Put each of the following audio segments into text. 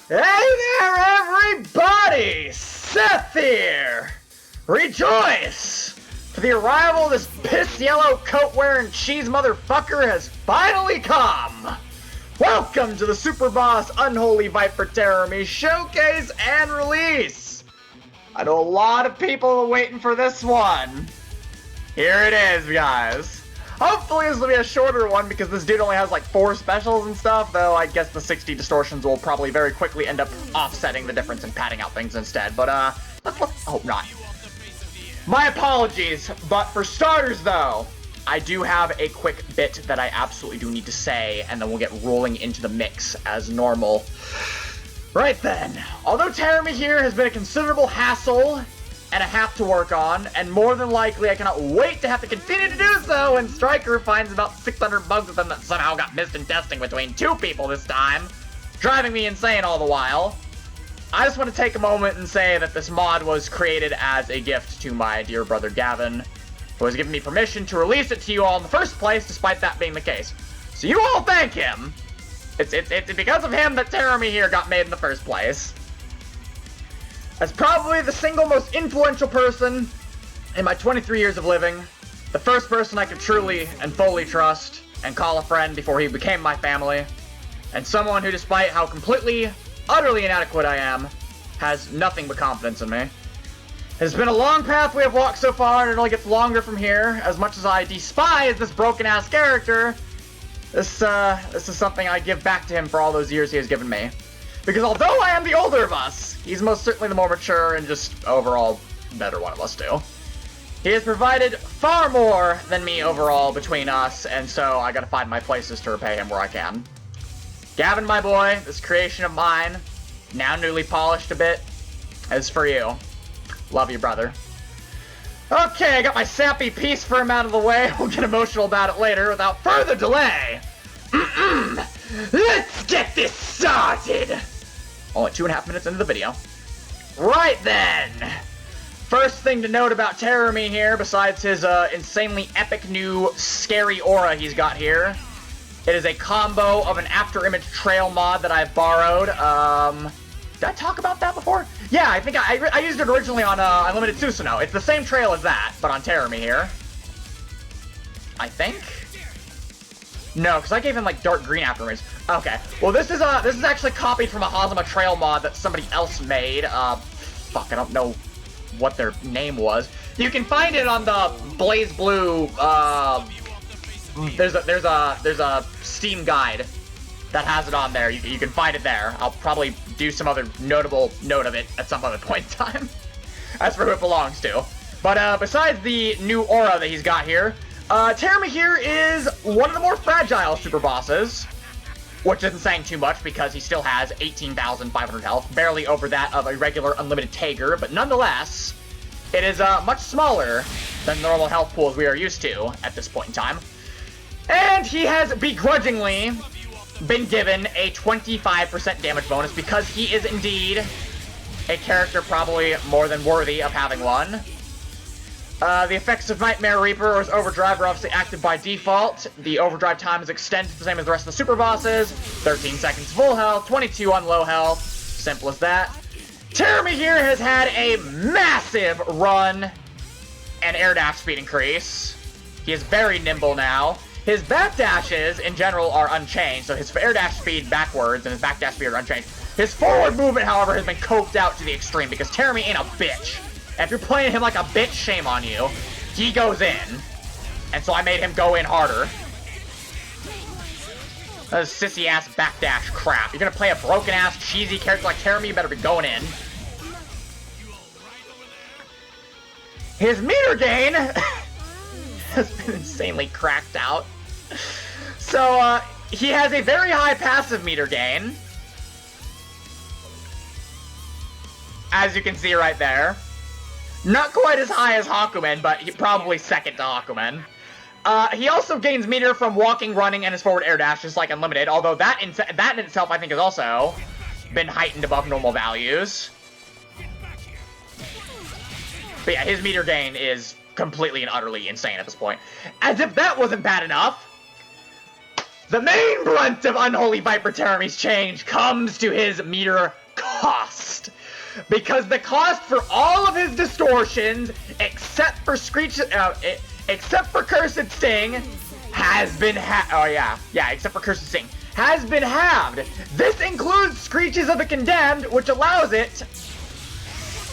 Hey there, everybody! Seth here! Rejoice! For the arrival of this piss-yellow coat-wearing cheese motherfucker has finally come! Welcome to the Super Boss Unholy Viper Terumi showcase and release! I know a lot of people are waiting for this one. Here it is, guys. Hopefully this will be a shorter one because this dude only has like 4 specials and stuff, though I guess the 60 distortions will probably very quickly end up offsetting the difference and padding out things instead, but let's hope not. My apologies, but for starters though, I do have a quick bit that I absolutely do need to say, and then we'll get rolling into the mix as normal. Right then, although Terumi here has been a considerable hassle and a half to work on, and more than likely I cannot wait to have to continue to do so when Stryker finds about 600 bugs with them that somehow got missed in testing between 2 people this time, driving me insane all the while. I just want to take a moment and say that this mod was created as a gift to my dear brother Gavin, who has given me permission to release it to you all in the first place, despite that being the case. So you all thank him! It's because of him that Terumi here got made in the first place. As probably the single most influential person in my 23 years of living, the first person I could truly and fully trust and call a friend before he became my family, and someone who, despite how completely, utterly inadequate I am, has nothing but confidence in me. It has been a long path we have walked so far, and it only gets longer from here. As much as I despise this broken-ass character, this is something I give back to him for all those years he has given me. Because although I am the older of us, he's most certainly the more mature and just overall better one of us two. He has provided far more than me overall between us, and so I gotta find my places to repay him where I can. Gavin, my boy, this creation of mine, now newly polished a bit, is for you. Love you, brother. Okay, I got my sappy peace for him out of the way. We'll get emotional about it later without further delay. Let's get this started! Only 2.5 minutes into the video. Right then! First thing to note about Terumi here, besides his insanely epic new scary aura he's got here, it is a combo of an after image trail mod that I've borrowed. Did I talk about that before? Yeah, I think I used it originally on Unlimited Susanoo. It's the same trail as that, but on Terumi here. I think? No, because I gave him like dark green afterwards. Okay, well this is actually copied from a Hazama trail mod that somebody else made. Fuck, I don't know what their name was. You can find it on the Blaze Blue. There's a Steam guide that has it on there. You can find it there. I'll probably do some other notable note of it at some other point in time. As for who it belongs to. But besides the new aura that he's got here, Terumi here is one of the more fragile super bosses, which isn't saying too much because he still has 18,500 health, barely over that of a regular unlimited Tager, but nonetheless, it is much smaller than the normal health pools we are used to at this point in time. And he has begrudgingly been given a 25% damage bonus because he is indeed a character probably more than worthy of having one. The effects of Nightmare Reaper or his Overdrive are obviously active by default. The Overdrive time is extended the same as the rest of the super bosses. 13 seconds full health, 22 on low health. Simple as that. Terumi here has had a massive run and air dash speed increase. He is very nimble now. His backdashes, in general, are unchanged, so his air dash speed backwards and his backdash speed are unchanged. His forward movement, however, has been coked out to the extreme because Terumi ain't a bitch. And if you're playing him like a bitch, shame on you. He goes in. And so I made him go in harder. That is sissy-ass backdash crap. You're gonna play a broken-ass, cheesy character like Terumi, you better be going in. His meter gain has been insanely cracked out. So, he has a very high passive meter gain. As you can see right there. Not quite as high as Hakumen, but probably second to Hakumen. He also gains meter from walking, running, and his forward air dash, just like unlimited, although that in itself I think has also been heightened above normal values. But yeah, his meter gain is completely and utterly insane at this point. As if that wasn't bad enough, The main brunt of Unholy Viper Terumi's change comes to his meter cost. Because the cost for all of his distortions, except for Cursed Sting, has been except for Cursed Sting, has been halved. This includes Screeches of the Condemned, which allows it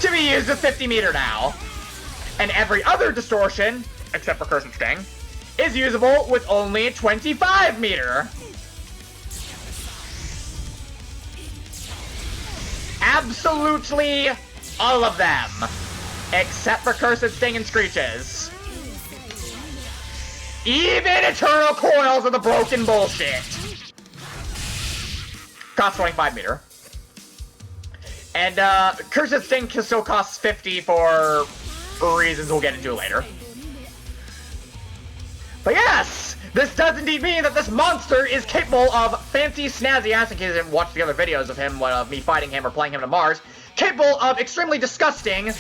to be used as 50 meter now. And every other distortion, except for Cursed Sting, is usable with only 25 meter. Absolutely all of them, except for Cursed Sting and Screeches. Even Eternal Coils of the broken bullshit. Costs 25 meter. And Cursed Sting still costs 50 for reasons we'll get into later. But yes, this does indeed mean that this monster is capable of fancy snazzy ass, in case you didn't watch the other videos of him, of me fighting him or playing him to Mars, capable of extremely disgusting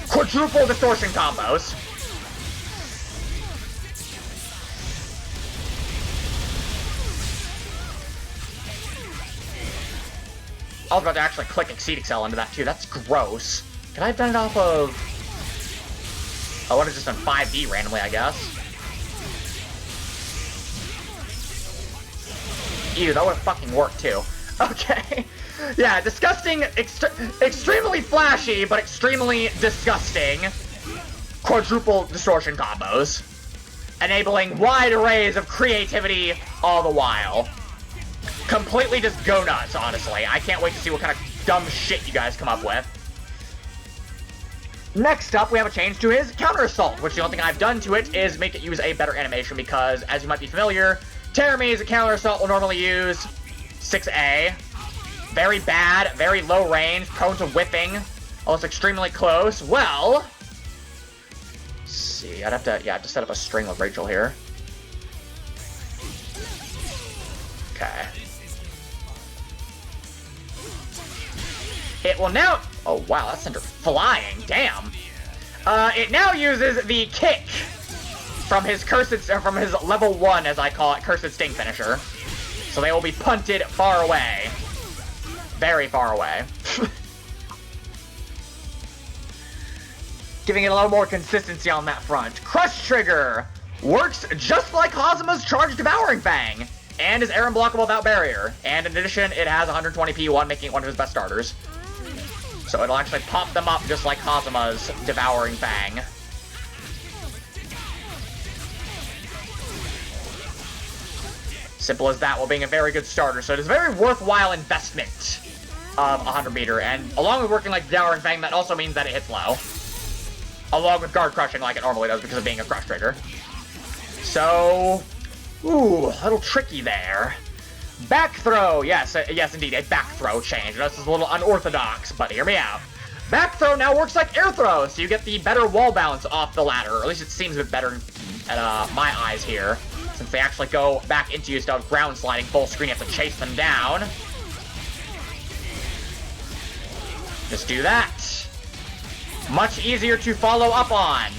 quadruple distortion combos. I was about to actually click Exceed Excel into that too, that's gross. Could I have done it off of... I would have just done 5D randomly, I guess. Ew, that would have fucking worked too. Okay. Yeah, disgusting, extremely flashy, but extremely disgusting quadruple distortion combos. Enabling wide arrays of creativity all the while. Completely just go nuts, honestly. I can't wait to see what kind of dumb shit you guys come up with. Next up, we have a change to his Counter Assault, which the only thing I've done to it is make it use a better animation because, as you might be familiar, Terumi's Counter Assault will normally use 6A. Very bad, very low range, prone to whipping, almost extremely close. Well, let's see, I'd have to set up a string with Rachel here. Okay. It will now... Oh, wow, that sent her flying. Damn. It now uses the kick from his from his level 1, as I call it, Cursed Sting finisher. So they will be punted far away. Very far away. Giving it a little more consistency on that front. Crush Trigger works just like Hazuma's Charged Devouring Fang, and is air unblockable without barrier. And in addition, it has 120 P1, making it one of his best starters. So it'll actually pop them up just like Hazuma's Devouring Fang. Simple as that, while being a very good starter. So it is a very worthwhile investment of 100 meter. And along with working like Devouring Fang, that also means that it hits low. Along with guard crushing like it normally does because of being a crush trigger. So, ooh, a little tricky there. Back throw, yes, yes indeed, a back throw change. This is a little unorthodox, but hear me out. Back throw now works like air throw, so you get the better wall bounce off the ladder, or at least it seems a bit better at my eyes here, since they actually go back into you instead of ground sliding full screen. You have to chase them down. Just do that. Much easier to follow up on.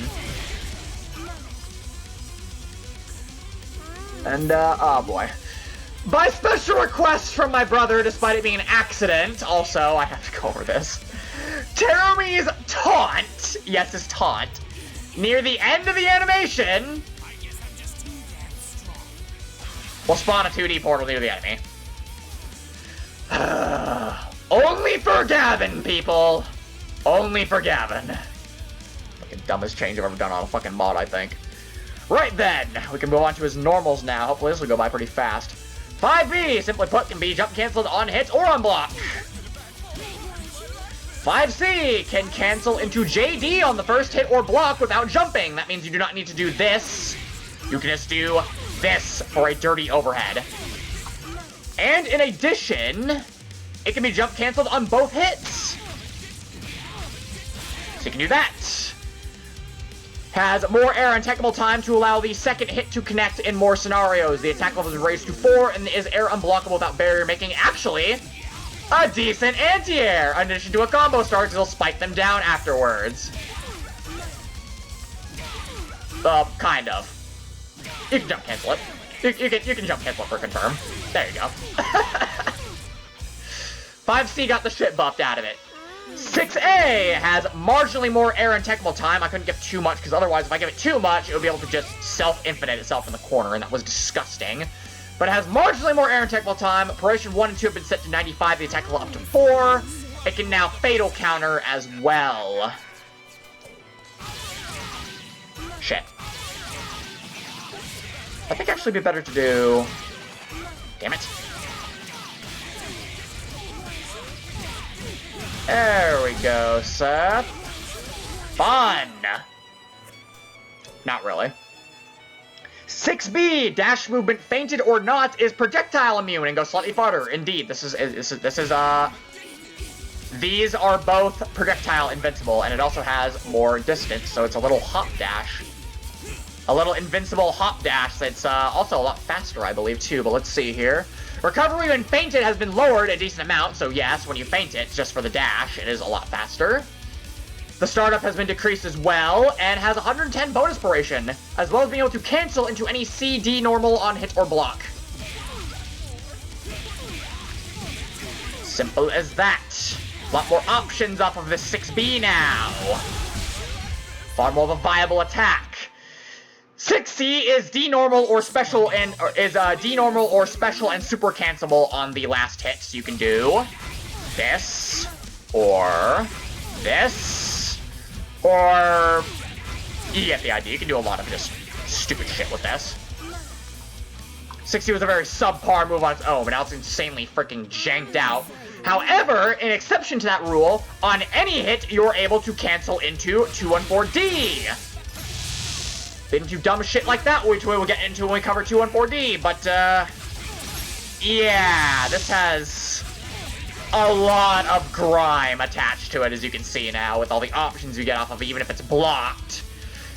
And, oh boy. By special request from my brother, despite it being an accident, also, I have to go over this. Terumi's taunt, yes, his taunt, near the end of the animation, will spawn a 2D portal near the enemy. Only for Gavin, people. Only for Gavin. Fucking dumbest change I've ever done on a fucking mod, I think. Right then, we can move on to his normals now. Hopefully this will go by pretty fast. 5B, simply put, can be jump canceled on hit or on block. 5C can cancel into JD on the first hit or block without jumping. That means you do not need to do this. You can just do this for a dirty overhead. And in addition, it can be jump canceled on both hits. So you can do that. Has more air and attackable time to allow the second hit to connect in more scenarios. The attack level is raised to 4 and is air unblockable without barrier, making actually a decent anti-air. In addition to a combo start, because it'll spike them down afterwards. Kind of. You can jump cancel it. You can jump hit for confirm. There you go. 5C got the shit buffed out of it. 6A has marginally more air and technical time. I couldn't give too much, because otherwise if I give it too much, it would be able to just self-infinite itself in the corner, and that was disgusting. But it has marginally more air and technical time. Proration 1 and 2 have been set to 95, the attack level up to 4. It can now fatal counter as well. Shit. I think actually it'd be better to do... Damn it. There we go, Seth. Fun! Not really. 6B, dash movement, fainted or not, is projectile immune and goes slightly farther. Indeed, this is these are both projectile invincible, and it also has more distance, so it's a little hop dash. A little invincible hop dash that's also a lot faster, I believe, too, but let's see here. Recovery when fainted has been lowered a decent amount, so yes, when you faint it, just for the dash, it is a lot faster. The startup has been decreased as well, and has 110 bonus duration, as well as being able to cancel into any CD normal on hit or block. Simple as that. A lot more options off of this 6B now. Far more of a viable attack. 6C is D-normal or special and D-normal or special and super cancelable on the last hit. So you can do this, or this, or you get the idea. You can do a lot of just stupid shit with this. 6C was a very subpar move on its own, but now it's insanely freaking janked out. However, an exception to that rule, on any hit, you're able to cancel into 214D. Into dumb shit like that, which we'll get into when we cover 214D, but, yeah, this has a lot of grime attached to it, as you can see now, with all the options you get off of it, even if it's blocked.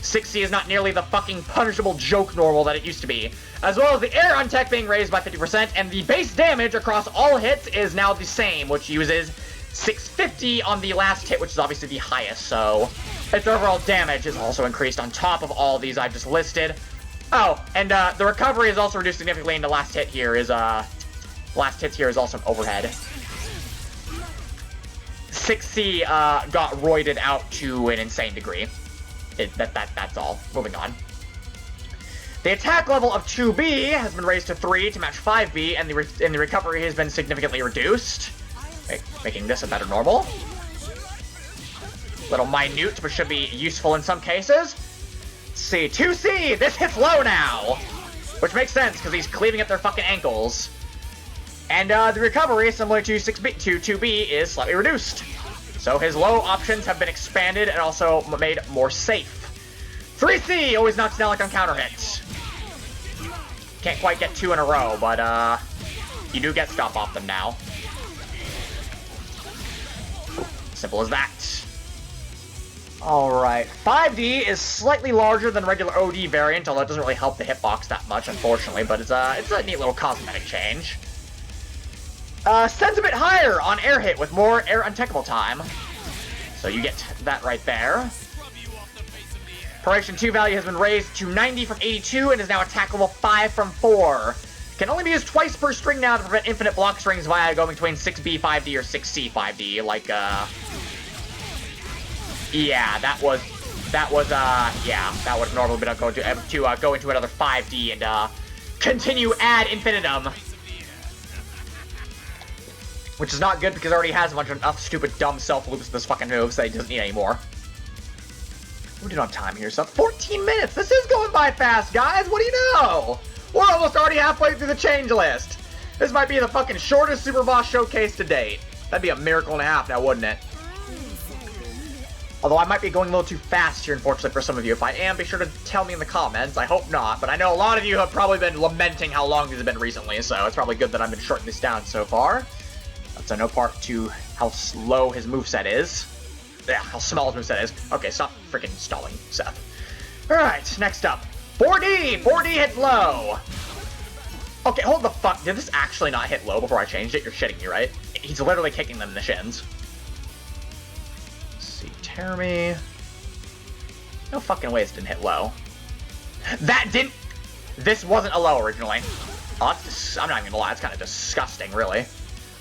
6C is not nearly the fucking punishable joke normal that it used to be, as well as the air on tech being raised by 50%, and the base damage across all hits is now the same, which uses 650 on the last hit, which is obviously the highest, so its overall damage is also increased on top of all these I've just listed. Oh, and the recovery is also reduced significantly, and the last hit here is last hits here is also an overhead. 6C got roided out to an insane degree. That's all. Moving on. The attack level of 2B has been raised to 3 to match 5B, and the recovery has been significantly reduced, making this a better normal. Little minute, but should be useful in some cases. Let's see, 2C, this hits low now, which makes sense because he's cleaving at their fucking ankles. And the recovery, similar to 2B, is slightly reduced. So his low options have been expanded and also made more safe. 3C always knocks down like on counter hits. Can't quite get 2 in a row, but you do get stop off them now. Simple as that. Alright, 5D is slightly larger than regular OD variant, although it doesn't really help the hitbox that much, unfortunately, but it's a neat little cosmetic change. Sends a bit higher on air hit with more air untechable time. So you get that right there. Proration 2 value has been raised to 90 from 82 and is now attack level 5 from 4. Can only be used twice per string now to prevent infinite block strings via going between 6B 5D or 6C 5D. Like, yeah, that would have normally been go into another 5D and continue ad infinitum. Which is not good because it already has a bunch of enough stupid dumb self loops with this fucking move, so he doesn't need any more. We're doing on time here, so 14 minutes! This is going by fast, guys! What do you know? We're almost already halfway through the change list! This might be the fucking shortest Super Boss showcase to date. That'd be a miracle and a half now, wouldn't it? Although I might be going a little too fast here, unfortunately, for some of you. If I am, be sure to tell me in the comments. I hope not, but I know a lot of you have probably been lamenting how long these have been recently, so it's probably good that I've been shortening this down so far. That's no part to how slow his moveset is. Yeah, how small his moveset is. Okay, stop freaking stalling, Seth. Alright, next up. 4D! 4D hits low! Okay, hold the fuck. Did this actually not hit low before I changed it? You're shitting me, right? He's literally kicking them in the shins. Let's see, Terumi. No fucking way it didn't hit low. That didn't... This wasn't a low originally. Oh, I'm not even gonna lie, it's kind of disgusting, really.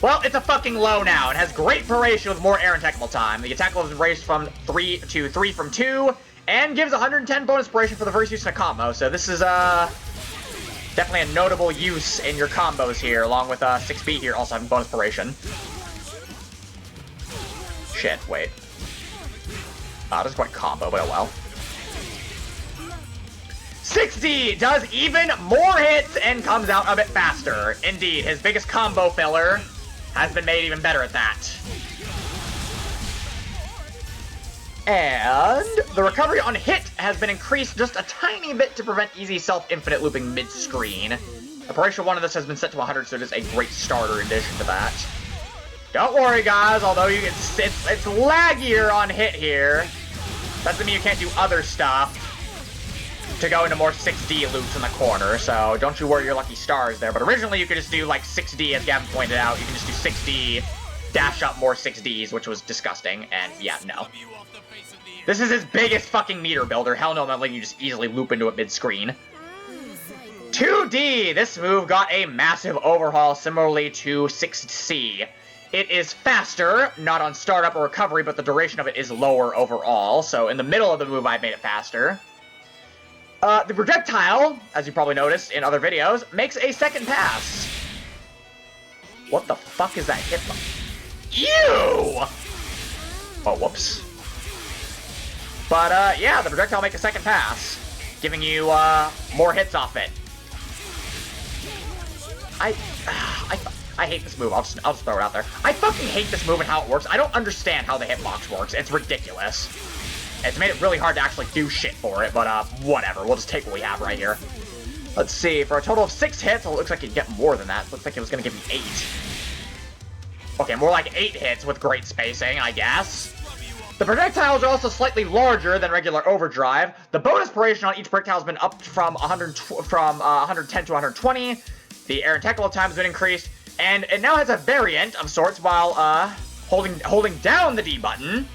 Well, it's a fucking low now. It has great duration with more air and technical time. The attack level is raised from 3 to 3 from 2, and gives 110 bonus duration for the first use in a combo. So this is definitely a notable use in your combos here, along with 6B here also having bonus duration. Shit, wait. This is quite combo, but oh well. 6D does even more hits and comes out a bit faster. Indeed, his biggest combo filler has been made even better at that. And the recovery on hit has been increased just a tiny bit to prevent easy self-infinite looping mid-screen. The duration 1 of this has been set to 100, so it is a great starter in addition to that. Don't worry, guys, although it's laggier on hit here. Doesn't mean you can't do other stuff to go into more 6D loops in the corner, so don't you worry your lucky stars there. But originally you could just do like 6D, as Gavin pointed out. You can just do 6D, dash up more 6Ds, which was disgusting, and yeah, no. This is his biggest fucking meter builder. Hell no, I'm not letting you just easily loop into it mid-screen. 2D! This move got a massive overhaul similarly to 6C. It is faster, not on startup or recovery, but the duration of it is lower overall, so in the middle of the move I made it faster. The projectile, as you probably noticed in other videos, makes a second pass. What the fuck is that hitbox? Ew! Oh, whoops. But, yeah, the projectile makes a second pass, giving you, more hits off it. I hate this move. I'll just throw it out there. I fucking hate this move and how it works. I don't understand how the hitbox works. It's ridiculous. It's made it really hard to actually do shit for it, but whatever. We'll just take what we have right here. Let's see. For a total of 6 hits, it looks like you'd get more than that. Looks like it was going to give me 8. Okay, more like 8 hits with great spacing, I guess. The projectiles are also slightly larger than regular overdrive. The bonus duration on each projectile has been upped from 110 to 120. The air and technical time has been increased, and it now has a variant of sorts while holding down the D button.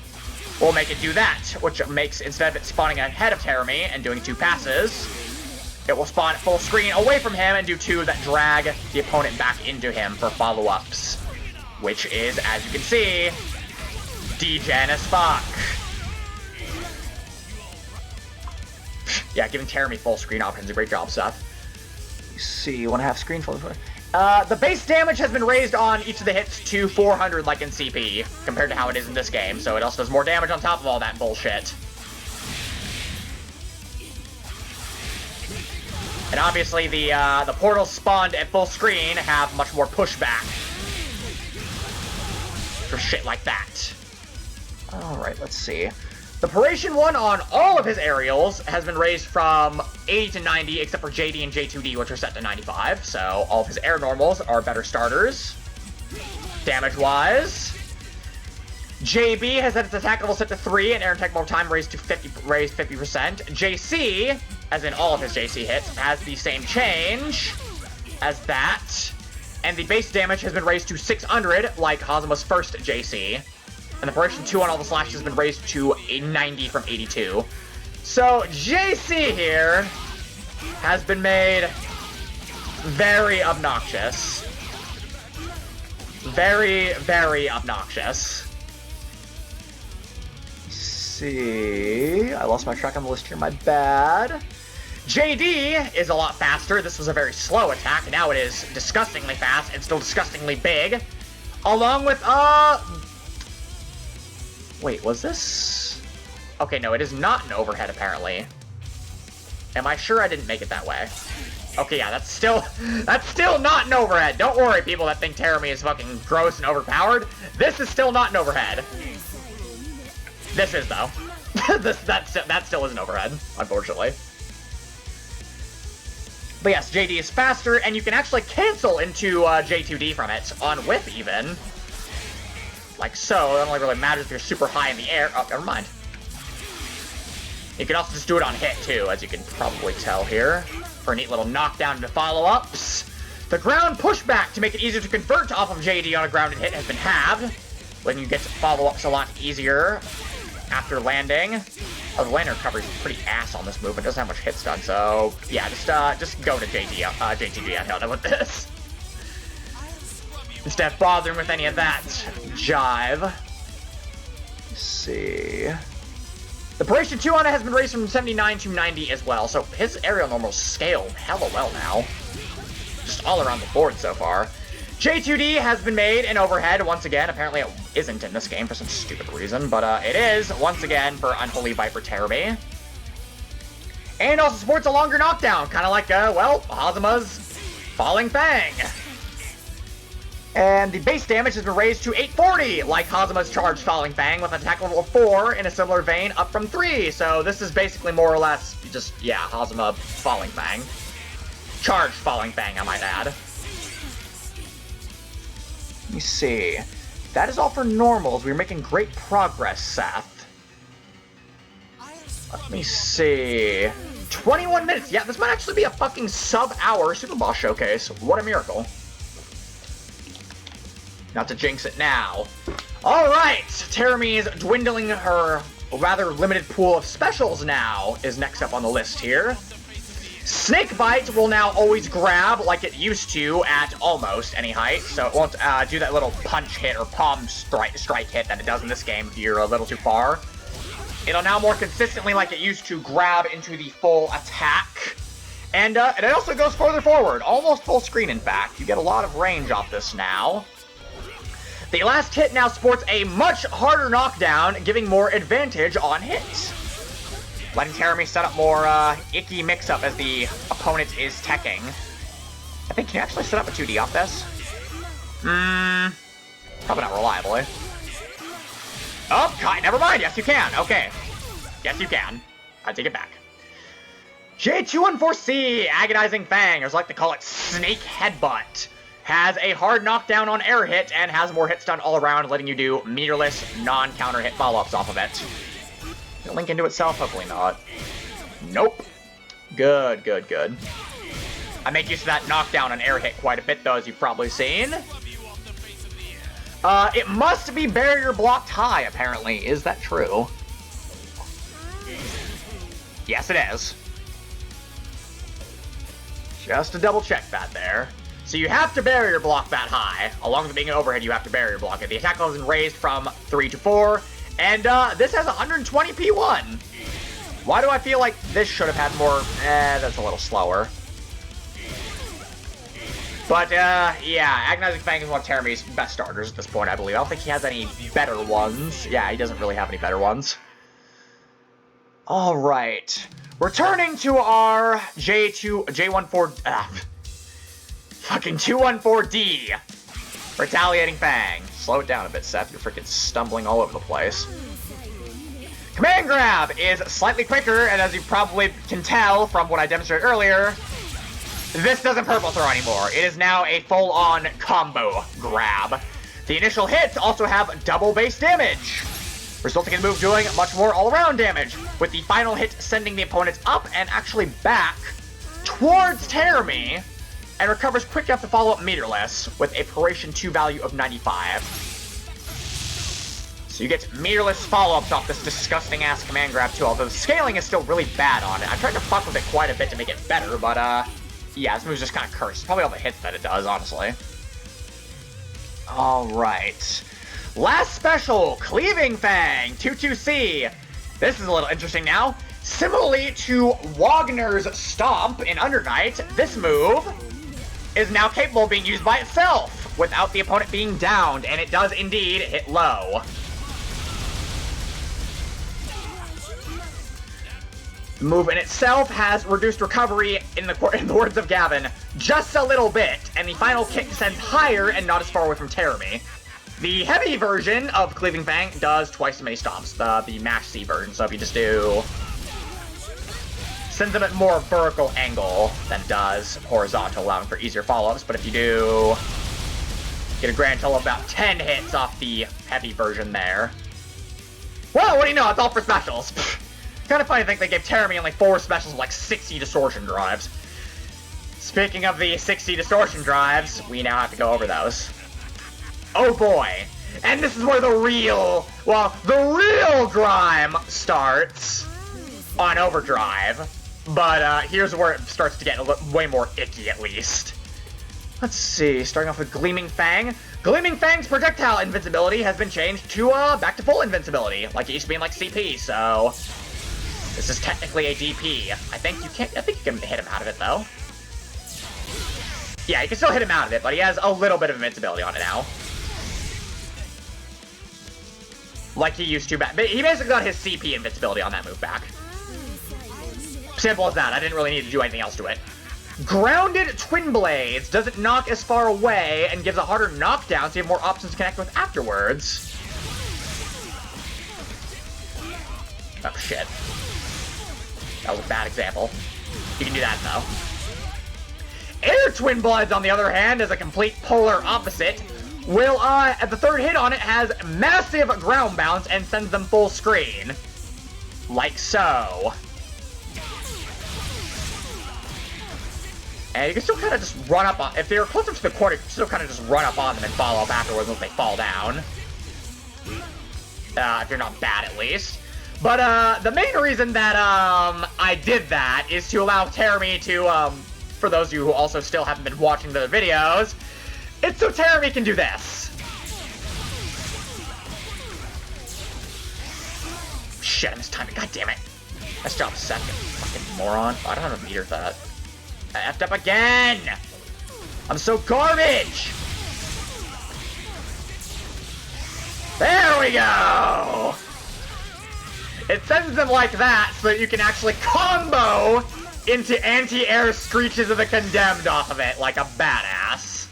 We'll make it do that, which makes, instead of it spawning ahead of Terumi and doing 2 passes, it will spawn at full screen away from him and do 2 that drag the opponent back into him for follow-ups. Which is, as you can see, degen as fuck. Yeah, giving Terumi full screen options, a great job, Seth. You see, you want to have screen full. The base damage has been raised on each of the hits to 400 like in CP, compared to how it is in this game, so it also does more damage on top of all that bullshit. And obviously the portals spawned at full screen have much more pushback for shit like that. Alright, let's see. The duration 1 on all of his aerials has been raised from 80 to 90, except for JD and J2D, which are set to 95. So all of his air normals are better starters, damage-wise. JB has had its attack level set to 3 and air and technical time raised 50%. JC, as in all of his JC hits, has the same change as that. And the base damage has been raised to 600, like Hazuma's first JC. And the duration 2 on all the slashes has been raised to 90 from 82. So, JC here has been made very obnoxious. Very, very obnoxious. Let's see, I lost my track on the list here, my bad. JD is a lot faster. This was a very slow attack. Now it is disgustingly fast and still disgustingly big. Along with, wait, was this? Okay, no, it is not an overhead, apparently. Am I sure I didn't make it that way? Okay, yeah, that's still not an overhead. Don't worry, people that think Terumi is fucking gross and overpowered. This is still not an overhead. This is, though. that still is an overhead, unfortunately. But yes, JD is faster, and you can actually cancel into J2D from it, on whip even. Like so. It only really matters if you're super high in the air. Oh, never mind. You can also just do it on hit, too, as you can probably tell here. For a neat little knockdown to follow-ups. The ground pushback to make it easier to convert off of JD on a grounded hit has been halved, letting you get follow-ups a lot easier after landing. Oh, the lantern recovery is pretty ass on this move. It doesn't have much hit stun, so yeah, just go to JTD. I'm done with this. Instead of bothering with any of that jive. Let's see. The Paration 2 on it has been raised from 79 to 90 as well, so his aerial normals scale hella well now. Just all around the board so far. J2D has been made in overhead once again. Apparently it isn't in this game for some stupid reason, but it is once again for Unholy Viper Terumi. And also supports a longer knockdown, kind of like, well, Hazuma's Falling Fang. And the base damage has been raised to 840, like Hazuma's Charged Falling Fang, with an attack level of 4 in a similar vein, up from 3. So this is basically more or less just, yeah, Hazuma Falling Fang. Charged Falling Fang, I might add. Let me see. That is all for normals. We're making great progress, Seth. Let me see. 21 minutes. Yeah, this might actually be a fucking sub-hour Super Boss Showcase. What a miracle. Not to jinx it now. Alright! Terumi's dwindling her rather limited pool of specials now is next up on the list here. Snake Bite will now always grab like it used to at almost any height, so it won't do that little punch hit or palm strike hit that it does in this game if you're a little too far. It'll now more consistently, like it used to, grab into the full attack. And it also goes further forward, almost full screen in fact. You get a lot of range off this now. The last hit now sports a much harder knockdown, giving more advantage on hits. Letting Terumi set up more icky mix-up as the opponent is teching. I think, can you actually set up a 2D off this? Probably not reliably. Oh, God, never mind. Yes, you can. Okay. Yes, you can. I take it back. J214C, Agonizing Fang, or as I like to call it, Snake Headbutt, has a hard knockdown on air hit and has more hit stun all around, letting you do meterless, non-counter hit follow-ups off of it. It'll link into itself? Hopefully not. Nope. Good, good, good. I make use of that knockdown on air hit quite a bit, though, as you've probably seen. It must be barrier blocked high, apparently. Is that true? Yes, it is. Just to double check that there. So you have to barrier block that high. Along with being an overhead, you have to barrier block it. The attack level has been raised from 3 to 4. And this has 120 P1. Why do I feel like this should have had more? That's a little slower. But, yeah, Agonizing Fang is one of Terumi's best starters at this point, I believe. I don't think he has any better ones. Yeah, he doesn't really have any better ones. Alright. Returning to our fucking 214D. Retaliating Fang. Slow it down a bit, Seth. You're freaking stumbling all over the place. Command Grab is slightly quicker, and as you probably can tell from what I demonstrated earlier, this doesn't purple throw anymore. It is now a full-on combo grab. The initial hits also have double base damage, resulting in the move doing much more all-around damage, with the final hit sending the opponents up and actually back towards Terumi, and recovers quick enough to follow up meterless with a Paration 2 value of 95. So you get meterless follow-ups off this disgusting-ass command grab too, although the scaling is still really bad on it. I tried to fuck with it quite a bit to make it better, but yeah, this move's just kind of cursed. Probably all the hits that it does, honestly. Alright. Last special, Cleaving Fang, 22C. This is a little interesting now. Similarly to Wagner's Stomp in Under Night, this move is now capable of being used by itself without the opponent being downed, and it does indeed hit low. The move in itself has reduced recovery, in the words of Gavin, just a little bit, and the final kick sends higher and not as far away from Terumi. The heavy version of Cleaving Fang does twice as many stomps, the Mash C version, so if you just do... sends them at more vertical angle than it does horizontal, allowing for easier follow-ups, but if you do get a grand total of about 10 hits off the heavy version there. Well, what do you know, it's all for specials. Kind of funny to think they gave Terumi only 4 specials with like 60 distortion drives. Speaking of the 60 distortion drives, we now have to go over those. Oh boy. And this is where the real grime starts. on overdrive. But here's where it starts to get way more icky, at least. Let's see, starting off with Gleaming Fang. Gleaming Fang's projectile invincibility has been changed to back to full invincibility, like it used to be in like CP, so this is technically a DP. I think you can hit him out of it though. Yeah, you can still hit him out of it, but he has a little bit of invincibility on it now. Like he used to back. He basically got his CP invincibility on that move back. Simple as that. I didn't really need to do anything else to it. Grounded Twin Blades doesn't knock as far away and gives a harder knockdown, so you have more options to connect with afterwards. Oh shit. That was a bad example. You can do that though. Air Twin Blades, on the other hand, is a complete polar opposite. Will, at the third hit on it, has massive ground bounce and sends them full screen. Like so. And you can still kind of just run up on, if they're closer to the corner, you can still kind of just run up on them and follow up afterwards once they fall down. If you're not bad, at least. But, the main reason that, I did that is to allow Terumi to, for those of you who also still haven't been watching the videos, it's so Terumi can do this. Shit, I missed timing. God damn it. Nice job, second. Fucking moron. Oh, I don't have a meter for that. I effed up again! I'm so garbage! There we go! It sends them like that so that you can actually combo into anti-air screeches of the condemned off of it like a badass.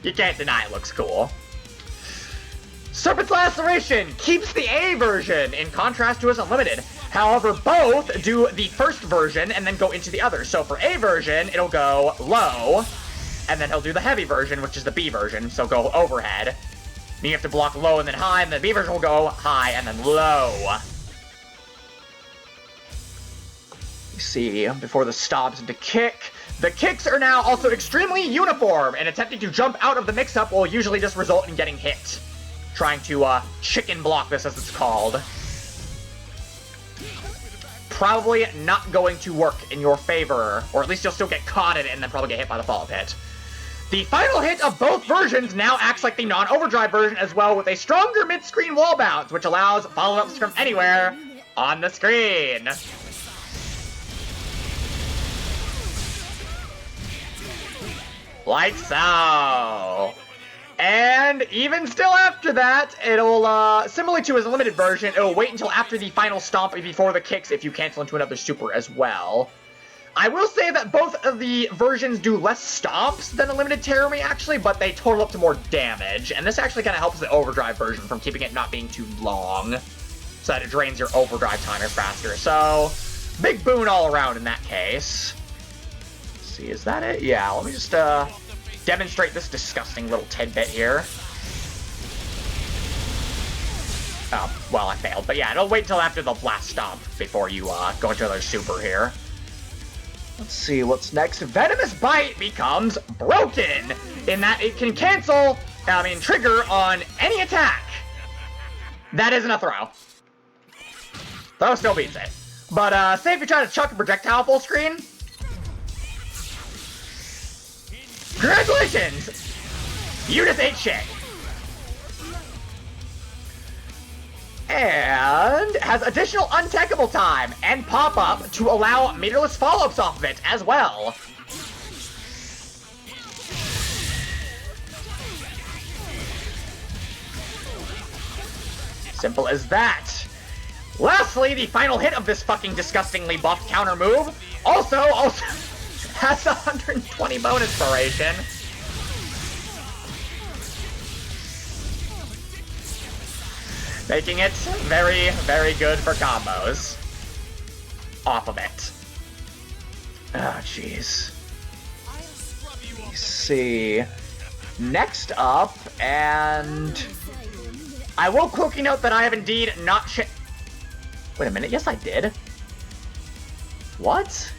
You can't deny it looks cool. Serpent's Laceration keeps the A version in contrast to his Unlimited. However, both do the first version and then go into the other. So for A version, it'll go low, and then he'll do the heavy version, which is the B version, so go overhead. You have to block low and then high, and the B version will go high and then low. You see, before the stops into kick, the kicks are now also extremely uniform, and attempting to jump out of the mix-up will usually just result in getting hit. Trying to, chicken block this, as it's called. Probably not going to work in your favor, or at least you'll still get caught in it and then probably get hit by the follow-up hit. The final hit of both versions now acts like the non-overdrive version as well, with a stronger mid-screen wall bounce, which allows follow-ups from anywhere on the screen. Like so. And even still after that, it'll, similarly to his limited version, it'll wait until after the final stomp before the kicks if you cancel into another super as well. I will say that both of the versions do less stomps than a limited Terumi, actually, but they total up to more damage. And this actually kind of helps the overdrive version from keeping it not being too long, so that it drains your overdrive timer faster. So, big boon all around in that case. Let's see, is that it? Yeah, let me just, demonstrate this disgusting little tidbit here. Oh, well, I failed. But yeah, it'll wait until after the last stomp before you go into another super here. Let's see what's next. Venomous Bite becomes broken in that it can trigger on any attack. That isn't a throw. Throw still beats it. But say if you try to chuck a projectile full screen, congratulations! You just ate shit. And has additional untechable time and pop-up to allow meterless follow-ups off of it as well. Simple as that. Lastly, the final hit of this fucking disgustingly buffed counter move also has 120 bonus duration. Making it very, very good for combos. Off of it. Oh, jeez. Let's see. Next up, and I will quickly note that I have indeed not Wait a minute, yes I did. What?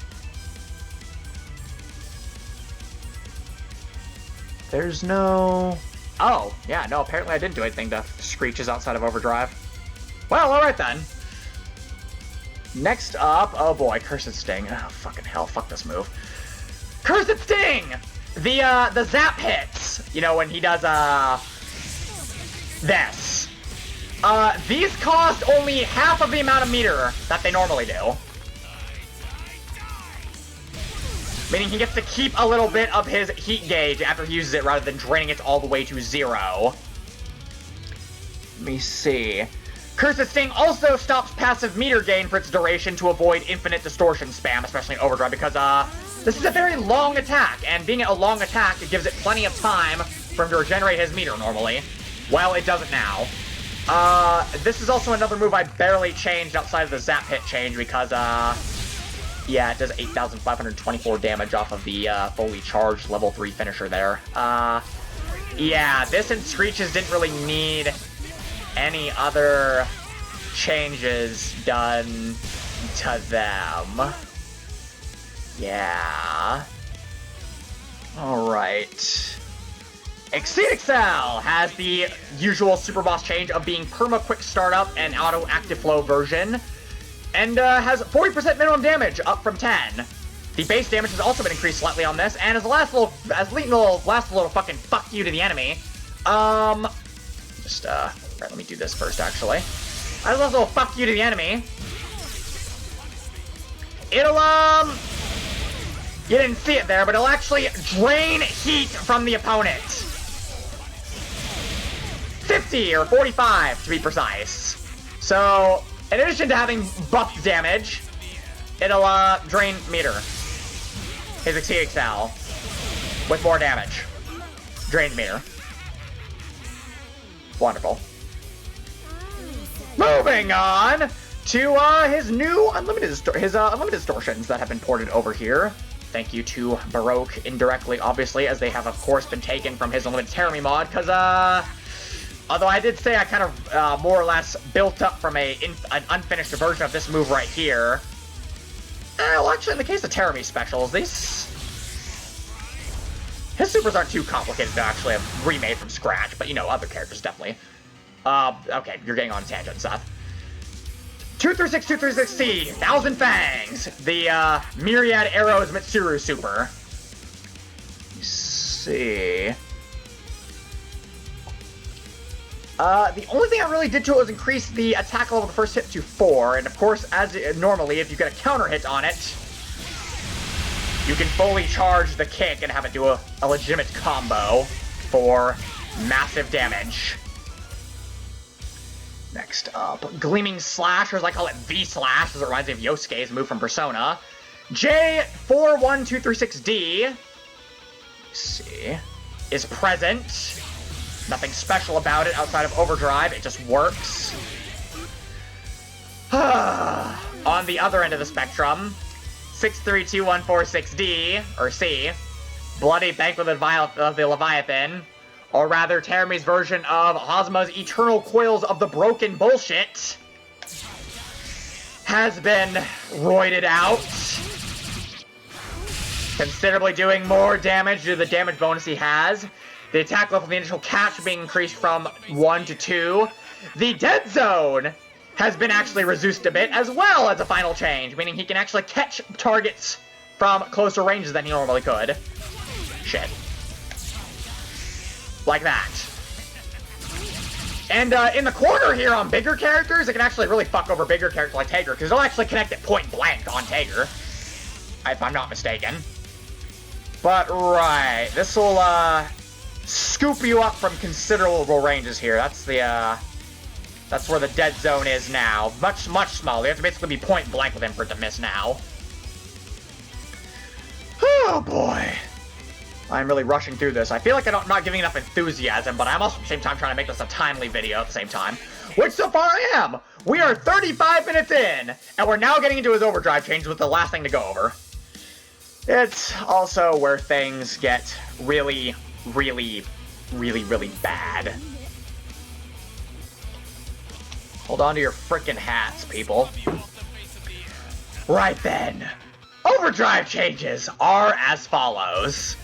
There's no... Oh, yeah, no, apparently I didn't do anything to Screeches outside of Overdrive. Well, alright then. Next up, oh boy, Cursed Sting. Oh, fucking hell, fuck this move. Cursed Sting! The zap hits, you know, when he does, this. These cost only half of the amount of meter that they normally do. Meaning he gets to keep a little bit of his heat gauge after he uses it rather than draining it all the way to 0. Let me see. Cursed Sting also stops passive meter gain for its duration to avoid infinite distortion spam, especially in Overdrive, because, this is a very long attack, and being a long attack, it gives it plenty of time for him to regenerate his meter normally. Well, it doesn't now. This is also another move I barely changed outside of the zap hit change, because, yeah, it does 8,524 damage off of the, fully charged level 3 finisher there. Yeah, this and Screeches didn't really need any other changes done to them. Yeah. Alright. Exceed Excel has the usual super boss change of being perma quick startup and auto active flow version, and has 40% minimum damage up from 10. The base damage has also been increased slightly on this, and as a last little fucking fuck you to the enemy, right, let me do this first, actually. As a last little fuck you to the enemy, it'll, you didn't see it there, but it'll actually drain heat from the opponent. 50 or 45 to be precise. So, in addition to having buff damage, it'll, drain meter. His Exceed Excel with more damage. Drains meter. Wonderful. Moving on to his new unlimited distortions that have been ported over here. Thank you to Baroque indirectly, obviously, as they have, of course, been taken from his unlimited Terumi mod, because, although I did say I kind of, more or less built up from an unfinished version of this move right here. Well, actually, in the case of Terumi specials, his supers aren't too complicated to actually have remade from scratch, but, you know, other characters definitely. Okay, you're getting on a tangent, Seth. 236-236C, Thousand Fangs, the, Myriad Arrows Mitsuru super. Let's see. The only thing I really did to it was increase the attack level of the first hit to 4, and of course, as normally, if you get a counter hit on it, you can fully charge the kick and have it do a legitimate combo for massive damage. Next up, Gleaming Slash, or as I call it, V-Slash, as it reminds me of Yosuke's move from Persona. J41236D, let's see, is present. Nothing special about it outside of Overdrive, it just works. On the other end of the spectrum, 632146D, or C, Bloody Banquet of the Leviathan, or rather Terumi's version of Hosma's Eternal Coils of the Broken Bullshit, has been roided out, considerably doing more damage due to the damage bonus he has. The attack level of the initial catch being increased from 1 to 2. The dead zone has been actually reduced a bit, as well as a final change, meaning he can actually catch targets from closer ranges than he normally could. Shit. Like that. And in the corner here on bigger characters, it can actually really fuck over bigger characters like Tager, because it'll actually connect it point blank on Tager, if I'm not mistaken. But right, this will scoop you up from considerable ranges here. That's the that's where the dead zone is now. Much smaller. You have to basically be point blank with him for it to miss now. Oh boy. I'm really rushing through this. I feel like I'm not giving enough enthusiasm, but I'm also at the same time trying to make this a timely video at the same time. Which so far I am! We are 35 minutes in, and we're now getting into his overdrive change with the last thing to go over. It's also where things get really bad. Hold on to your frickin' hats, people. Right then. Overdrive changes are as follows.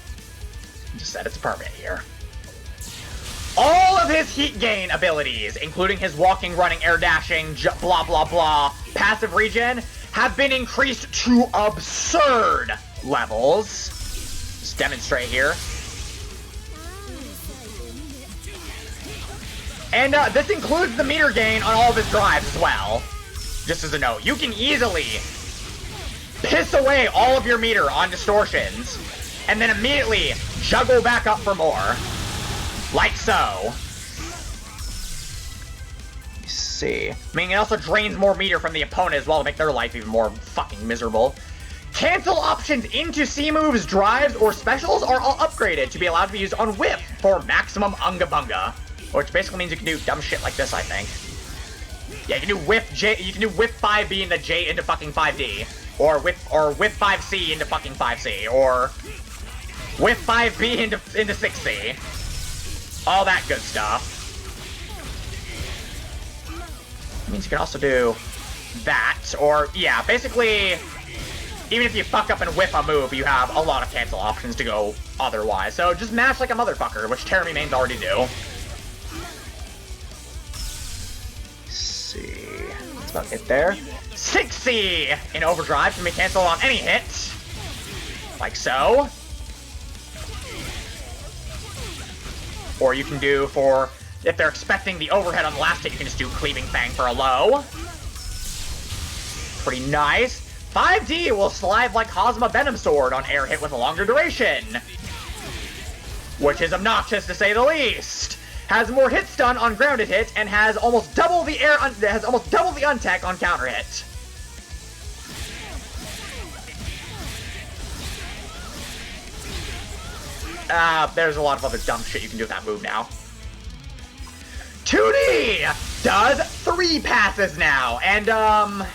Just said it's permanent here. All of his heat gain abilities, including his walking, running, air dashing, blah blah blah, passive regen, have been increased to absurd levels. Let's demonstrate here. And this includes the meter gain on all of his drives as well. Just as a note, you can easily piss away all of your meter on distortions, and then immediately juggle back up for more. Like so. Let's see. I mean, it also drains more meter from the opponent as well to make their life even more fucking miserable. Cancel options into C-moves, drives, or specials are all upgraded to be allowed to be used on Whip for maximum Unga Bunga. Which basically means you can do dumb shit like this, I think. Yeah, you can do Whip J, you can do Whip 5B into J into fucking 5D. Or Whip 5C into fucking 5C. Or Whip 5B into 6C. All that good stuff. That means you can also do that, or, yeah, basically, even if you fuck up and whip a move, you have a lot of cancel options to go otherwise. So just mash like a motherfucker, which Terumi mains already do. That's about it there. 6C in overdrive can be canceled on any hit. Like so. Or you can do for, if they're expecting the overhead on the last hit, you can just do Cleaving Fang for a low. Pretty nice. 5D will slide like Hosma Venom Sword on air hit with a longer duration. Which is obnoxious to say the least. Has more hit stun on grounded hit, and has almost double the untech on counter hit. There's a lot of other dumb shit you can do with that move now. 2D does 3 passes now, and well,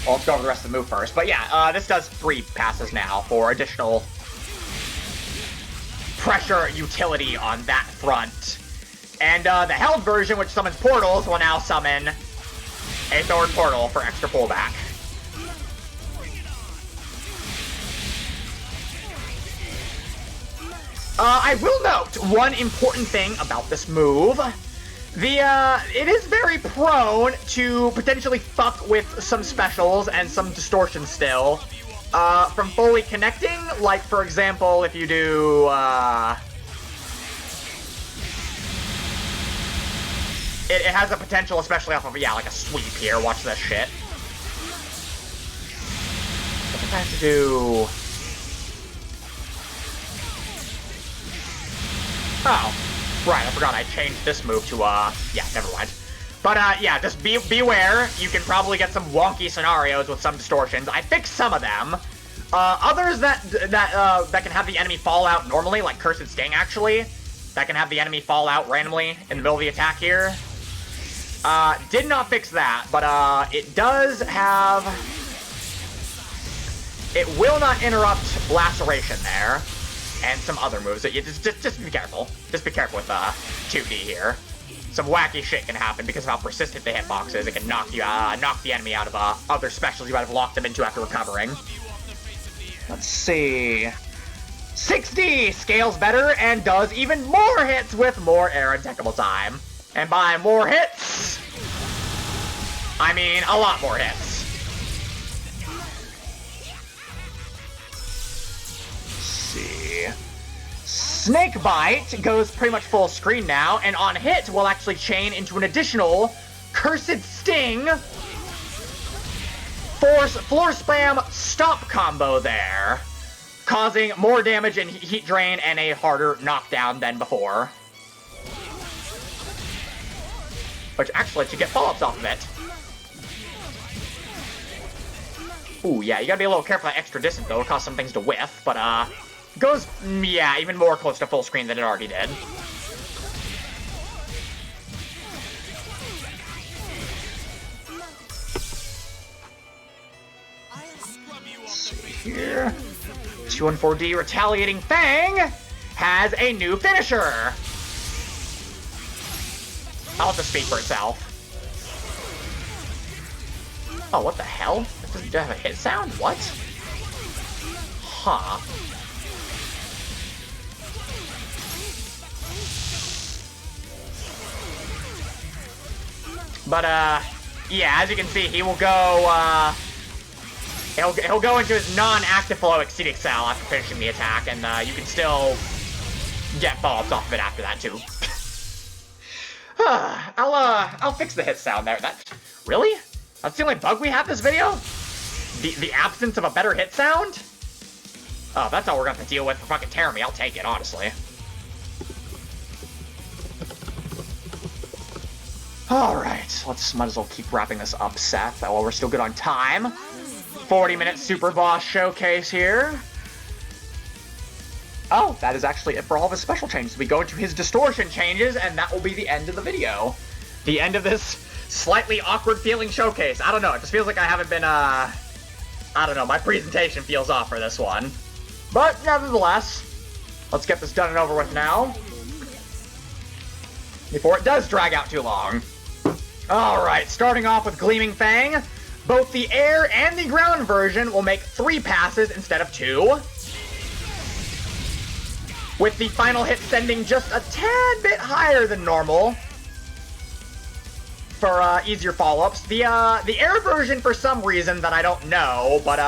let's go over the rest of the move first. But yeah, this does 3 passes now for additional pressure utility on that front. And the held version, which summons portals, will now summon a Thorn Portal for extra pullback. I will note one important thing about this move. It is very prone to potentially fuck with some specials and some distortion still. From fully connecting, like for example, if you do, it has a potential, especially off of, yeah, like a sweep here. Watch this shit. I think I have to do... Oh, right, I forgot I changed this move to, yeah, never mind. But, yeah, just beware. You can probably get some wonky scenarios with some distortions. I fixed some of them. Others that can have the enemy fall out normally, like Cursed Sting, actually, that can have the enemy fall out randomly in the middle of the attack here. Did not fix that, but, it does have... It will not interrupt Laceration there. And some other moves that you just be careful. Just be careful with 2D here. Some wacky shit can happen because of how persistent the hitbox is. It can knock you knock the enemy out of other specials you might have locked them into after recovering. Let's see. 6D scales better and does even more hits with more air attackable time. And by more hits, I mean a lot more hits. Snake Bite goes pretty much full screen now, and on hit will actually chain into an additional Cursed Sting Force Floor Spam Stop combo there, causing more damage and heat drain and a harder knockdown than before. Which actually lets you get follow-ups off of it. Ooh, yeah, you gotta be a little careful that extra distance though, it'll cause some things to whiff, but goes, yeah, even more close to full screen than it already did. Let's see here. 2-4D Retaliating Fang has a new finisher. I'll let this speak for itself. Oh, what the hell? Does it have a hit sound? What? Huh. But, yeah, as you can see, he will go, He'll go into his non-active flow Exceeding Cell after finishing the attack, and you can still get follow-ups off of it after that too. I'll fix the hit sound there. Really? That's the only bug we have this video? The absence of a better hit sound? Oh, that's all we're gonna have to deal with for fucking Terumi. I'll take it, honestly. Alright, might as well keep wrapping this up, Seth, while we're still good on time. 40-minute Super Boss showcase here. Oh, that is actually it for all of his special changes. We go into his distortion changes, and that will be the end of the video. The end of this slightly awkward feeling showcase. I don't know, it just feels like I haven't been, I don't know, my presentation feels off for this one. But, nevertheless, let's get this done and over with now, before it does drag out too long. Alright, starting off with Gleaming Fang. Both the air and the ground version will make 3 passes instead of 2. With the final hit sending just a tad bit higher than normal for easier follow-ups. The air version, for some reason that I don't know, but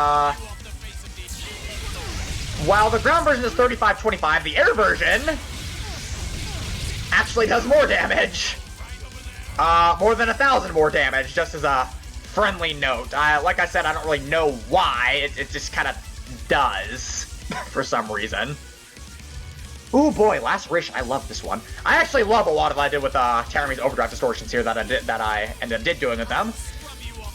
while the ground version is 35-25, the air version actually does more damage. More than 1,000 more damage, just as a friendly note. Like I said, I don't really know why. It just kind of does, for some reason. Ooh boy, Laceration, I love this one. I actually love a lot of what I did with Terumi's Overdrive Distortions here that I ended up doing with them.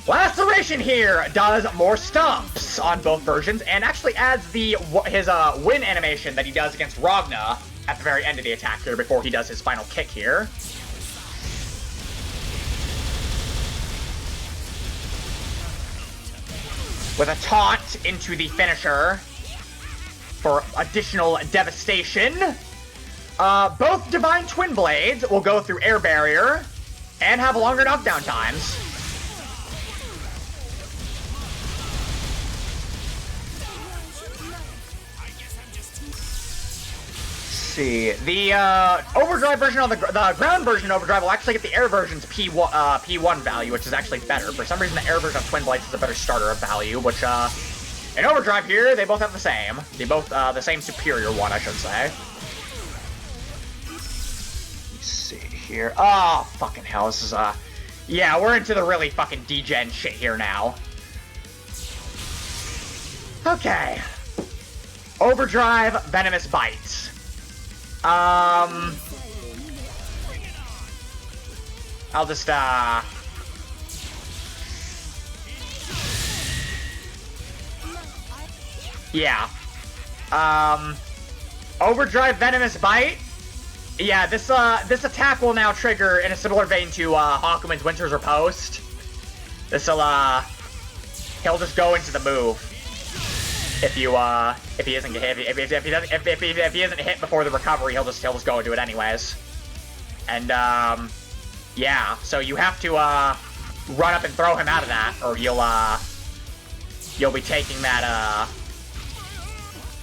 Laceration here does more stomps on both versions, and actually adds his win animation that he does against Ragna at the very end of the attack here before he does his final kick here. With a taunt into the finisher for additional devastation. Both Divine Twin Blades will go through Air Barrier and have longer knockdown times. See, the Overdrive version of the ground version of Overdrive will actually get the air version's P1 value, which is actually better. For some reason, the air version of Twin Blades is a better starter of value, which in Overdrive here, they both have the same. They both the same superior one, I should say. Let's see here. Oh, fucking hell, this is yeah, we're into the really fucking degen shit here now. Okay. Overdrive Venomous Bites. I'll just, yeah. Overdrive Venomous Bite. Yeah, this attack will now trigger in a similar vein to, Hawkman's Winter's Riposte. This'll, he'll just go into the move. If he isn't hit before the recovery, he'll just go into it anyways. And yeah, so you have to run up and throw him out of that, or you'll be taking that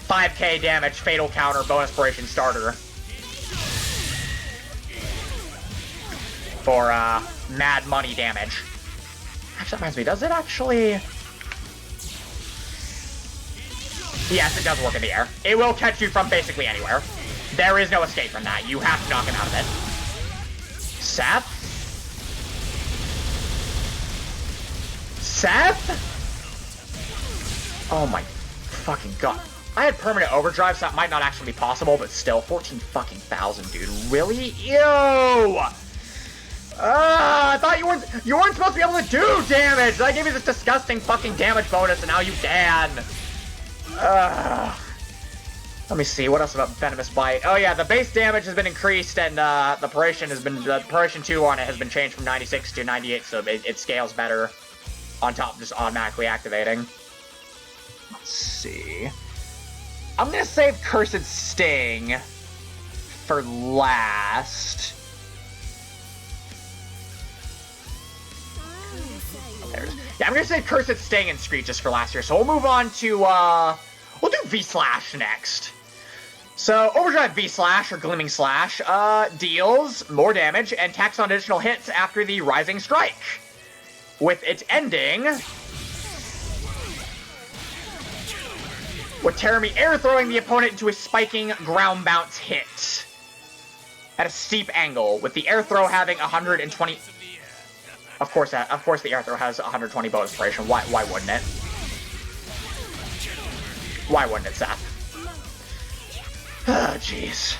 5k damage fatal counter bonus inspiration starter for mad money damage. Actually, that reminds me, does it actually? Yes, it does work in the air. It will catch you from basically anywhere. There is no escape from that. You have to knock him out of it. Seth? Seth? Oh my fucking god. I had permanent overdrive, so that might not actually be possible, but still, 14 fucking thousand, dude. Really? Ew! I thought you weren't supposed to be able to do damage! I gave you this disgusting fucking damage bonus, and now you can! Let me see, what else about Venomous Bite? Oh yeah, the base damage has been increased, and the Paration 2 on it has been changed from 96 to 98, so it scales better on top of just automatically activating. Let's see. I'm gonna save Cursed Sting for last. Yeah, I'm gonna say Cursed Sting and Screeches for last year, so we'll move on to, we'll do V-Slash next. So, Overdrive V-Slash, or Gleaming Slash, deals more damage and tacks on additional hits after the Rising Strike. With its ending with Terumi air throwing the opponent into a spiking ground bounce hit at a steep angle, with the air throw having 120. Of course, the air throw has 120 bonus duration. Why wouldn't it? Why wouldn't it, Seth? Oh, jeez.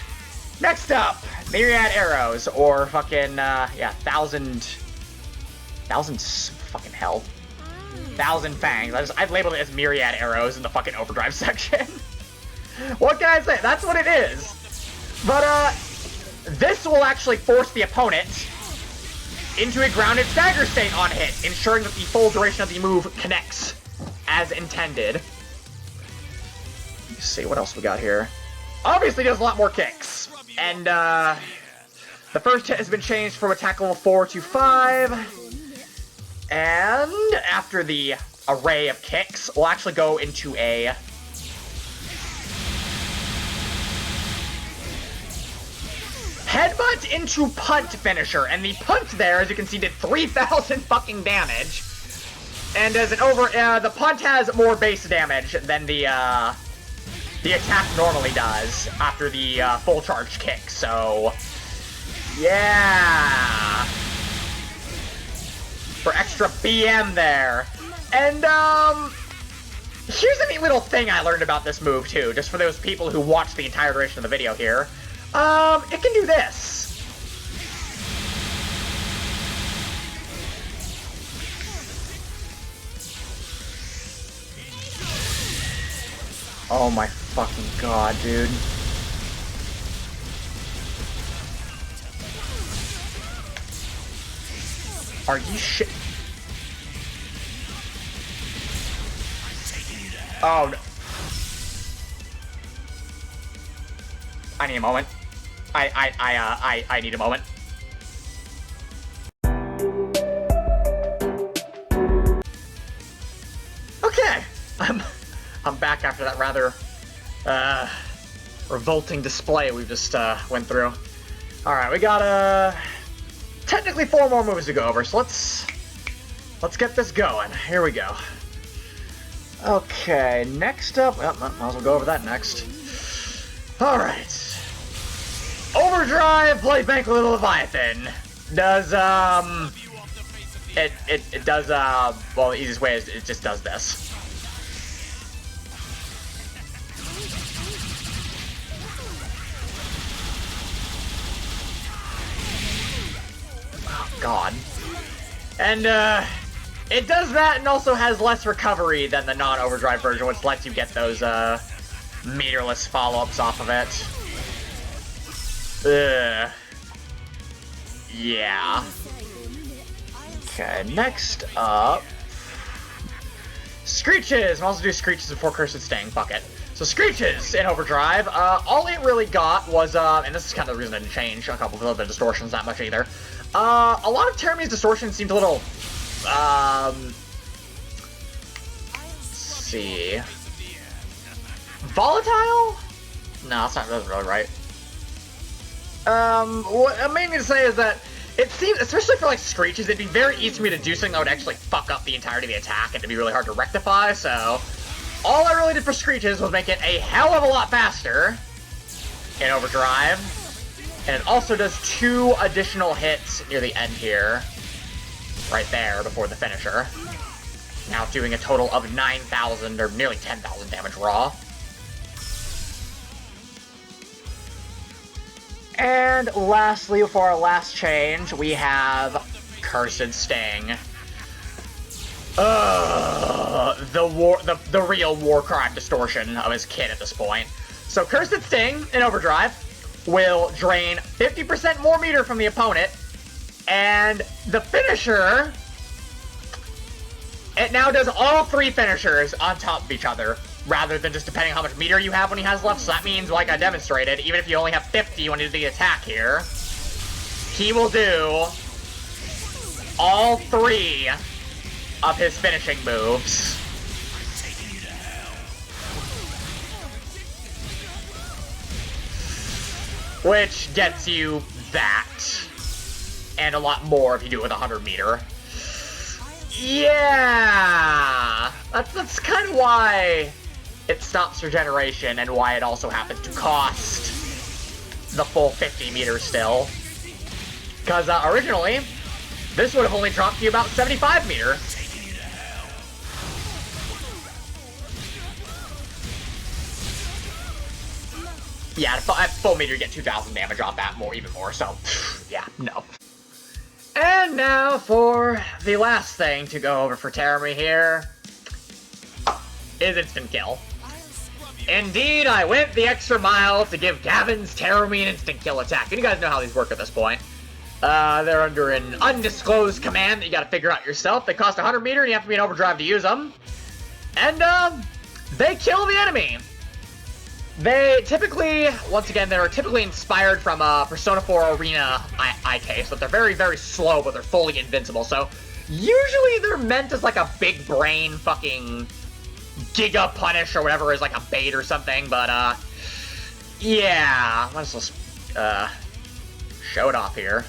Next up, myriad arrows, or fucking yeah, thousand fucking hell. 1,000 fangs. I've labeled it as myriad arrows in the fucking overdrive section. What can I say? That's what it is. But, this will actually force the opponent into a grounded stagger state on hit, ensuring that the full duration of the move connects as intended. Let's see, what else we got here? Obviously, does a lot more kicks. And, the first hit has been changed from attack level 4 to 5. And after the array of kicks, we'll actually go into a headbutt into punt finisher. And the punt there, as you can see, did 3,000 fucking damage. And as the punt has more base damage than the attack normally does after the full charge kick. So, yeah. For extra BM there. And, here's a neat little thing I learned about this move, too, just for those people who watch the entire duration of the video here. It can do this. Oh my fucking god, dude. Are you shit? Oh no. I need a moment. I need a moment. Okay. I'm back after that rather revolting display we just went through. Alright, we got technically 4 more moves to go over, so let's get this going. Here we go. Okay, next up, well, might as well go over that next. Alright. Overdrive plays Bank with Leviathan. Does, it does, well, the easiest way is it just does this. Oh, God. And, it does that and also has less recovery than the non-overdrive version, which lets you get those, meterless follow-ups off of it. Ugh. Yeah. Okay, next up... Screeches! I'll also do Screeches before Cursed Sting, fuck it. So Screeches in Overdrive, all it really got was, and this is kind of the reason I didn't change a couple of the distortions that much either. A lot of Terumi's distortions seemed a little, let's see... Volatile? No, that's not really right. What I mean to say is that it seems, especially for like Screeches, it'd be very easy for me to do something that would actually fuck up the entirety of the attack and it'd be really hard to rectify, so all I really did for Screeches was make it a hell of a lot faster in Overdrive, and it also does 2 additional hits near the end here, right there, before the finisher. Now doing a total of 9,000 or nearly 10,000 damage raw. And lastly, before our last change, we have Cursed Sting. The real Warcraft distortion of his kit at this point. So Cursed Sting in Overdrive will drain 50% more meter from the opponent, and the finisher, it now does all 3 finishers on top of each other, rather than just depending on how much meter you have when he has left. So that means, like I demonstrated, even if you only have 50 when you do the attack here, he will do all 3 of his finishing moves. Which gets you that, and a lot more if you do it with 100 meter. Yeah! That's kind of why it stops regeneration and why it also happens to cost the full 50 meters still. Because originally, this would have only dropped you about 75 meter. Yeah, at full meter you get 2,000 damage off that, even more, so yeah, no. And now for the last thing to go over for Terumi here is instant kill. Indeed, I went the extra mile to give Gavin's Terumi an instant kill attack. And you guys know how these work at this point. They're under an undisclosed command that you gotta figure out yourself. They cost 100 meter and you have to be in overdrive to use them. And, they kill the enemy. They typically, once again, they're typically inspired from Persona 4 Arena IK, so they're very, very slow, but they're fully invincible. So, usually they're meant as like a big brain fucking Giga Punish or whatever is like a bait or something, but, yeah, might as well, show it off here.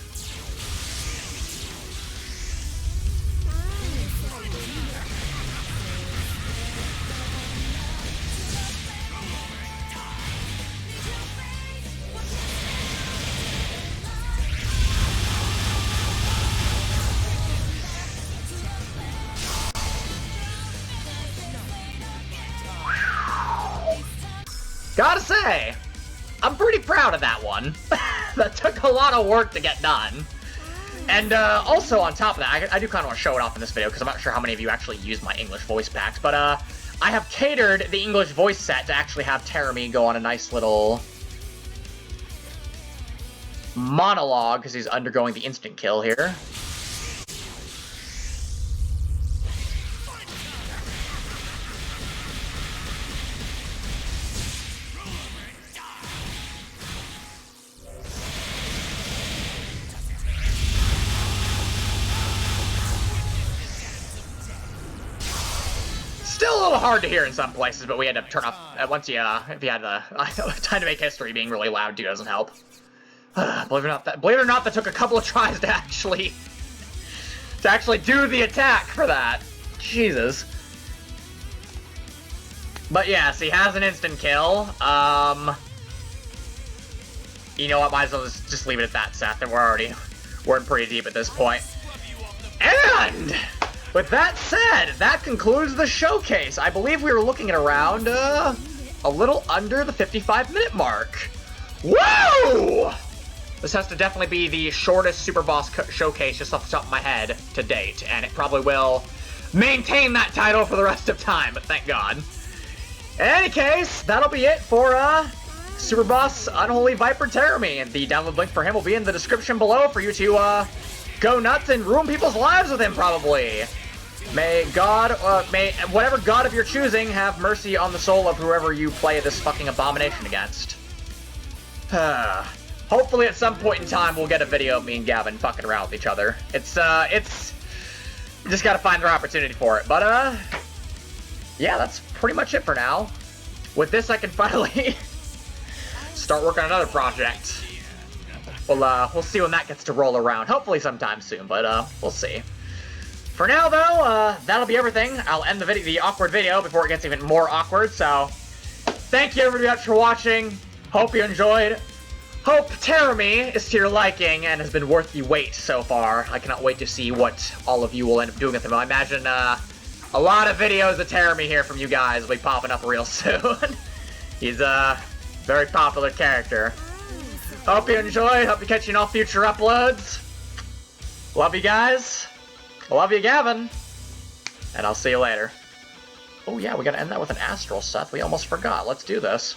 Gotta say, I'm pretty proud of that one. That took a lot of work to get done. And also on top of that, I do kind of want to show it off in this video because I'm not sure how many of you actually use my English voice packs, but I have catered the English voice set to actually have Terumi go on a nice little monologue because he's undergoing the instant kill here. Still a little hard to hear in some places, but we had to turn off once you if you had the time to make history being really loud too doesn't help. Believe it or not, that took a couple of tries to actually do the attack for that. Jesus. But yes, he has an instant kill. You know what? Might as well just leave it at that, Seth. And we're in pretty deep at this point. And with that said, that concludes the showcase. I believe we were looking at around, a little under the 55-minute mark. Woo! This has to definitely be the shortest Super Boss showcase just off the top of my head to date, and it probably will maintain that title for the rest of time, but thank God. In any case, that'll be it for, Super Boss Unholy Viper Terumi, and the download link for him will be in the description below for you to, go nuts and ruin people's lives with him, probably. May God, may whatever God of your choosing have mercy on the soul of whoever you play this fucking abomination against. Hopefully at some point in time we'll get a video of me and Gavin fucking around with each other. It's, we just gotta find the opportunity for it. But, yeah, that's pretty much it for now. With this, I can finally start working on another project. We'll see when that gets to roll around. Hopefully sometime soon, but, we'll see. For now, though, that'll be everything. I'll end the awkward video before it gets even more awkward, so thank you everybody for watching. Hope you enjoyed. Hope Terumi is to your liking and has been worth the wait so far. I cannot wait to see what all of you will end up doing with him. I imagine, a lot of videos of Terumi here from you guys will be popping up real soon. He's a very popular character. Hope you enjoyed. Hope you catch you in all future uploads. Love you guys. Love you, Gavin. And I'll see you later. Oh yeah, we gotta end that with an astral, Seth. We almost forgot. Let's do this.